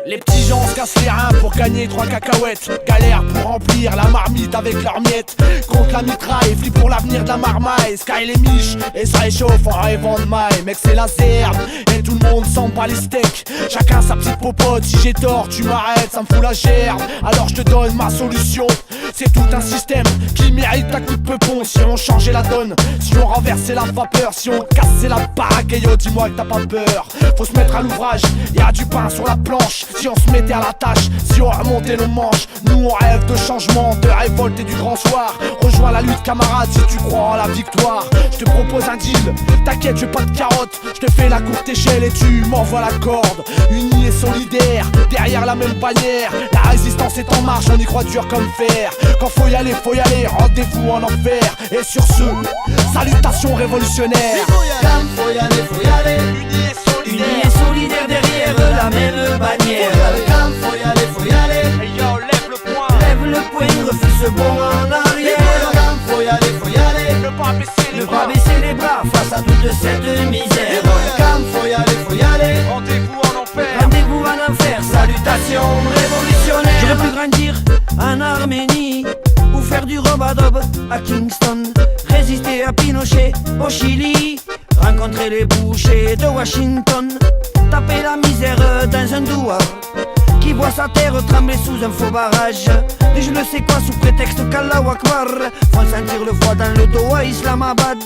Les petits gens se cassent les reins pour gagner 3 cacahuètes. Galère pour remplir la marmite avec leurs miettes. Contre la mitraille, flippe pour l'avenir de la marmaille. Sky les miches et ça réchauffe en rêvant de maille. Mec c'est la zerde et tout le monde s'en bat les steaks. Chacun sa petite popote, si j'ai tort tu m'arrêtes, ça me fout la gerbe. Alors je te donne ma solution. C'est tout un système qui mérite ta coup de peupon. Si on changeait la donne, si on renversait la vapeur, si on cassait la baraque, et yo dis-moi que t'as pas peur. Faut se mettre à l'ouvrage, y'a du pain sur la planche. Si on se mettait à la tâche, si on remontait nos manches. Nous on rêve de changement, de révolte et du grand soir. Rejoins la lutte camarade si tu crois en la victoire. Je te propose un deal, t'inquiète je veux pas de carotte. Je te fais la courte échelle et tu m'envoies la corde. Unis et solidaires, derrière la même bannière. La résistance est en marche, on y croit dur comme fer. Quand faut y aller, rendez-vous en enfer. Et sur ce, salutations révolutionnaires. Faut y aller, unis et solidaires derrière la même bannière. Faut y aller, Hey yo, lève le poing, Lève le poing, refuse ce bond en arrière. faut y aller, ne pas baisser Ne les pas bras. baisser les bras face à toute cette misère. faut y aller, Rendez-vous en enfer. Rendez-vous en enfer, salutations révolutionnaires. J'aurais pu grandir en Arménie ou faire du robadob à Kingston, résister à Pinochet au Chili, rencontrer les bouchers de Washington, taper la misère dans un doua qui voit sa terre trembler sous un faux barrage. Et je ne sais quoi sous prétexte qu'Allah Akbar font sentir le froid dans le dos à Islamabad.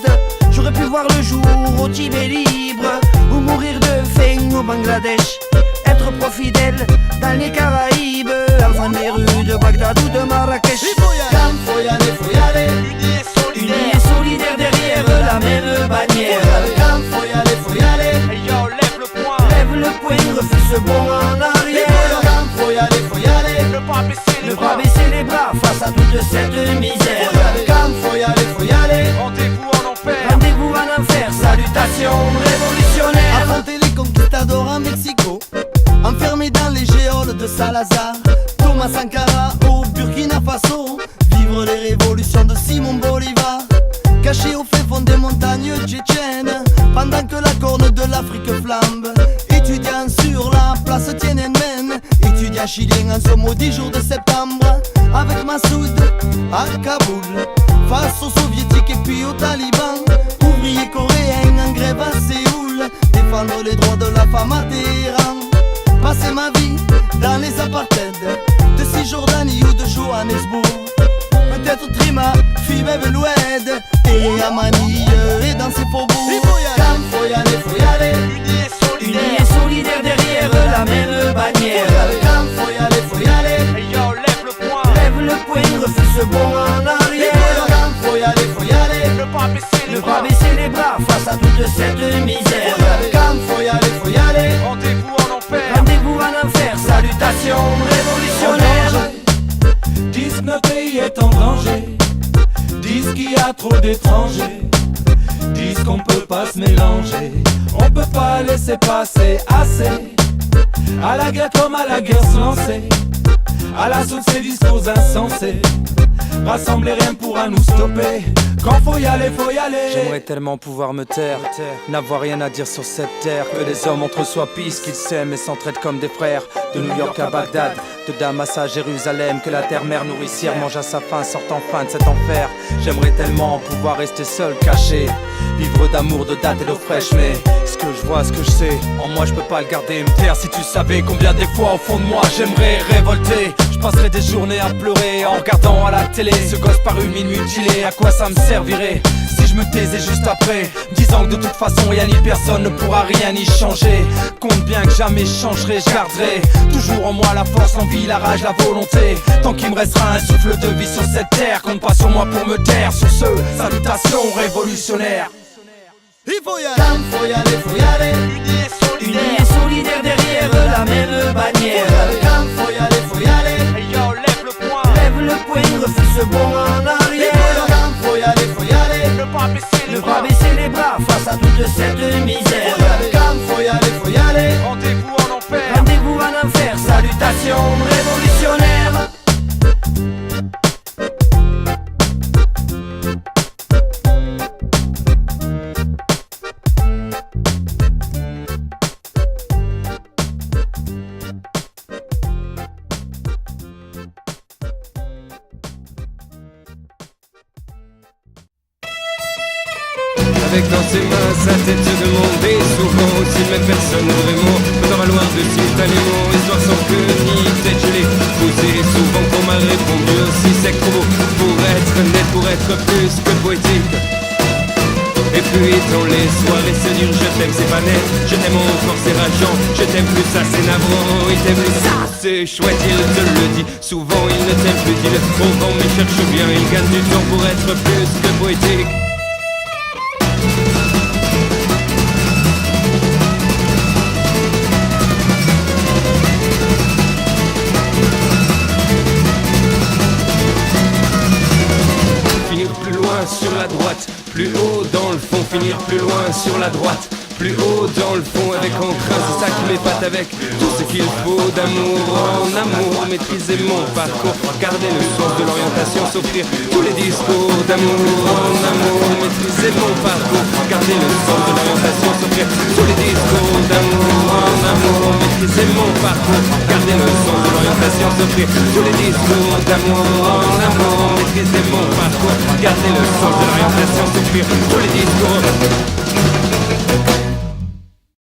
J'aurais pu voir le jour au Tibet libre ou mourir de faim au Bangladesh, être pro-fidèle dans les Caraïbes, enfant des rues de Bagdad ou de Marrakech. faut y aller, Unis et solidaires derrière la même bannière. faut y aller, Hey yo, lève le poing, Lève le poing, refuse ce bond en arrière. faut y aller, ne pas baisser Ne les pas bras. baisser les bras face à toute cette misère. faut y aller, Rendez-vous en enfer. Rendez-vous en enfer, salutations révolutionnaires. affronter les conquistadors en Mexico, enfermés dans les géoles de Salazar, Thomas Sankara au Burkina Faso, vivre les révolutions de Simon Bolivar, caché au fait fond des montagnes tchétchènes, pendant que la corne de l'Afrique flambe, étudiant sur la place Tiananmen, étudiant chilien en ce maudit jour de septembre, avec Massoud à Kaboul, face aux soviétiques et puis aux talibans, ouvriers coréens en grève à Séoul, défendre les droits de la femme à Téhéran, passer ma vie dans les apartheids de Cisjordanie ou de Johannesburg, peut-être Trima, Fibeb l'Oued et Amani et dans ses faubourgs. Faut y aller, Unis et solidaires derrière la même bannière. faut y aller, Hey yo, lève le poing, Lève le poing, refuse ce bond en arrière. faut y aller, ne pas baisser Ne les pas bras. baisser les bras face à toute cette misère. faut y aller, Rendez-vous en enfer. Rendez-vous en enfer, salutations révolutionnaires. Disent que notre pays est en danger, disent qu'il y a trop d'étrangers, disent qu'on peut pas se mélanger, on peut pas laisser passer assez. À la guerre comme à la guerre se lancer, à l'assaut de ces discours insensés. Rassembler rien ne pourra nous stopper. Quand faut y aller, faut y aller. J'aimerais tellement pouvoir me taire, n'avoir rien à dire sur cette terre. Que les hommes entre soi pissent, qu'ils s'aiment et s'entraident comme des frères. De New York à Bagdad, de Damas à Jérusalem. Que la terre-mère nourricière mange à sa faim, sorte enfin de cet enfer. J'aimerais tellement pouvoir rester seul, caché, vivre d'amour, de date et d'eau fraîche. Mais ce que je vois, ce que je sais, en moi je peux pas le garder et me taire. Si tu savais combien des fois au fond de moi j'aimerais révolter. Je passerai des journées à pleurer en regardant à la télé ce gosse paru mutilé. À quoi ça me servirait si je me taisais juste après, disant que de toute façon rien ni personne ne pourra rien y changer. Compte bien que jamais je changerai, je garderai toujours en moi la force, l'envie, la rage, la volonté. Tant qu'il me restera un souffle de vie sur cette terre, compte pas sur moi pour me taire. Sur ce, salutations révolutionnaires. faut y aller, Unis et solidaires derrière la même bannière. faut y aller, Hey yo, lève le poing, Lève le poing, refuse ce bond en arrière. faut y aller, ne pas baisser les Ne bras. pas baisser les bras face à toute cette misère. faut y aller, Rendez-vous en enfer. Rendez-vous en enfer, salutations révolutionnaires. avec dans ses mains sa tête de monde. Et souvent aussi même personne vraiment peut en valoir de simultanément. Histoire sans queue ni tête, je l'ai posé souvent qu'on m'a répondu aussi sec trop beau pour être net, pour être plus que poétique. Et puis dans les soirées c'est dur, je t'aime c'est pas net. Je t'aime encore c'est rageant, je t'aime plus ça c'est navrant. Il t'aime plus ça c'est chouette, il te le dit. Souvent il ne t'aime plus, dit-le au vent mais cherche bien. Il gagne du temps pour être plus que poétique. Finir plus loin sur la droite, plus haut dans le fond, finir plus loin sur la droite, plus haut dans le fond avec entrain, c'est ça qui m'épate avec tout ce qu'il faut d'amour en amour, maîtriser mon parcours, garder le sens de l'orientation, s'offrir tous les discours d'amour en amour, maîtriser mon parcours, garder le sens de l'orientation, s'offrir tous les discours d'amour en amour, maîtriser mon parcours, garder le sens de l'orientation, s'offrir tous les discours d'amour en amour, maîtriser mon parcours, garder le sens de l'orientation, s'offrir tous les discours.